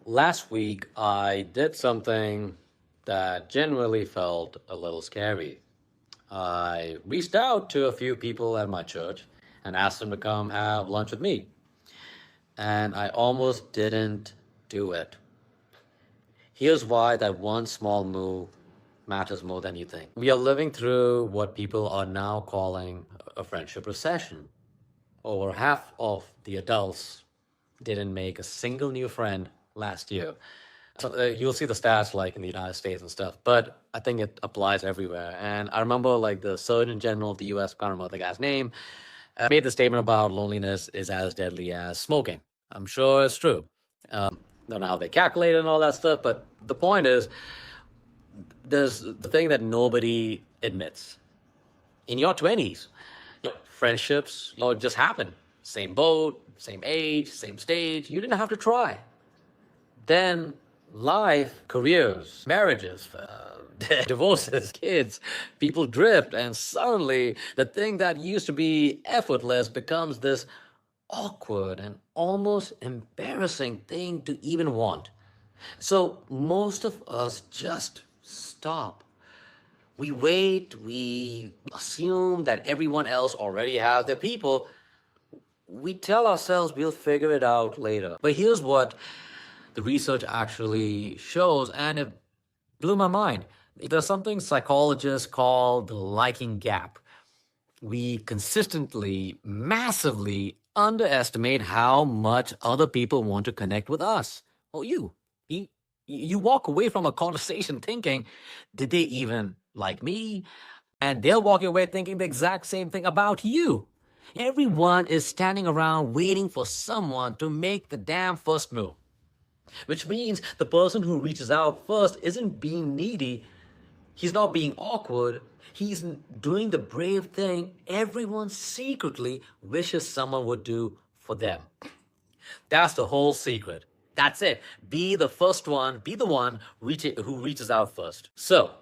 Last week, I did something that generally felt a little scary. I reached out to a few people at my church and asked them to come have lunch with me. And I almost didn't do it. Here's why that one small move matters more than you think. We are living through what people are now calling a friendship recession. Over half of the adults didn't make a single new friend last year. So you'll see the stats like in the United States and stuff, but I think it applies everywhere. And I remember like the Surgeon General of the U.S. can't remember the guy's name, made the statement about loneliness is as deadly as smoking. I'm sure it's true. Don't know how they calculate it and all that stuff, but the point is, there's the thing that nobody admits. In your 20s, friendships, just happen. Same boat, same age, same stage. You didn't have to try. Then life, careers, marriages, divorces, kids, people drift, and suddenly the thing that used to be effortless becomes this awkward and almost embarrassing thing to even want. So most of us just stop. We wait, we assume that everyone else already has their people. We tell ourselves we'll figure it out later. But here's what the research actually shows, and it blew my mind. There's something psychologists call the liking gap. We consistently, massively underestimate how much other people want to connect with us. Oh, you walk away from a conversation thinking, did they even like me? And they'll walk away thinking the exact same thing about you. Everyone is standing around waiting for someone to make the damn first move. Which means the person who reaches out first isn't being needy. He's not being awkward. He's doing the brave thing everyone secretly wishes someone would do for them. That's the whole secret. That's it. Be the first one, be the one who reaches out first. So,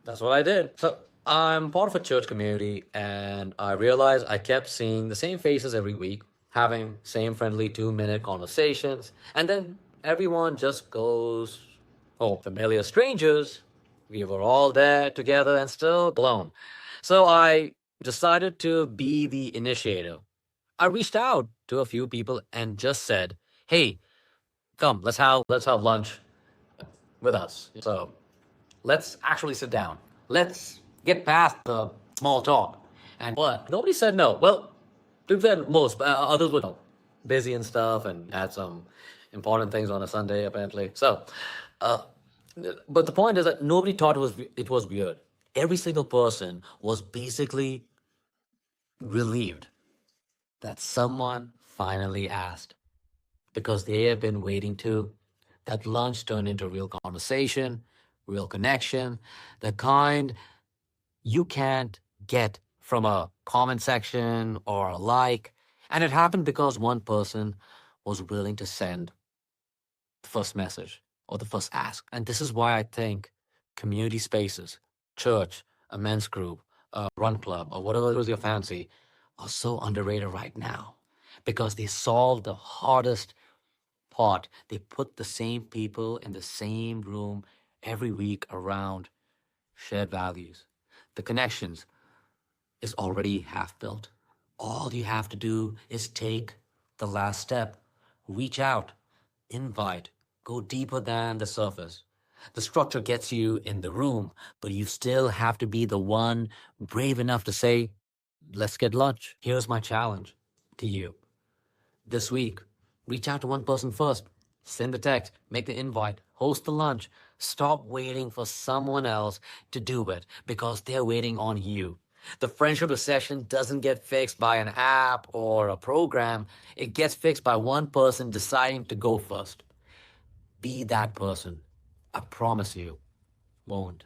that's what I did. So, I'm part of a church community, and I realized I kept seeing the same faces every week, having same friendly 2-minute conversations, and then everyone just goes, oh, familiar strangers. We were all there together and still alone. So I decided to be the initiator. I reached out to a few people and just said, "Hey, come, let's have lunch with us." So let's actually sit down. Let's get past the small talk. And what? Nobody said no. Well, to be fair, most others were busy and stuff and had some important things on a Sunday apparently. So, uh, but the point is that nobody thought it was weird. Every single person was basically relieved that someone finally asked because they have been waiting to. That lunch turned into real conversation, real connection, the kind you can't get from a comment section or a like. And it happened because one person was willing to send the first message or the first ask. And this is why I think community spaces, church, a men's group, a run club, or whatever it was your fancy, are so underrated right now because they solve the hardest part. They put the same people in the same room every week around shared values. The connections is already half built. All you have to do is take the last step, reach out, invite, go deeper than the surface. The structure gets you in the room, but you still have to be the one brave enough to say, let's get lunch. Here's my challenge to you this week. Reach out to one person first. Send the text, make the invite, host the lunch. Stop waiting for someone else to do it because they're waiting on you. The friendship recession doesn't get fixed by an app or a program. It gets fixed by one person deciding to go first. Be that person. I promise you, won't.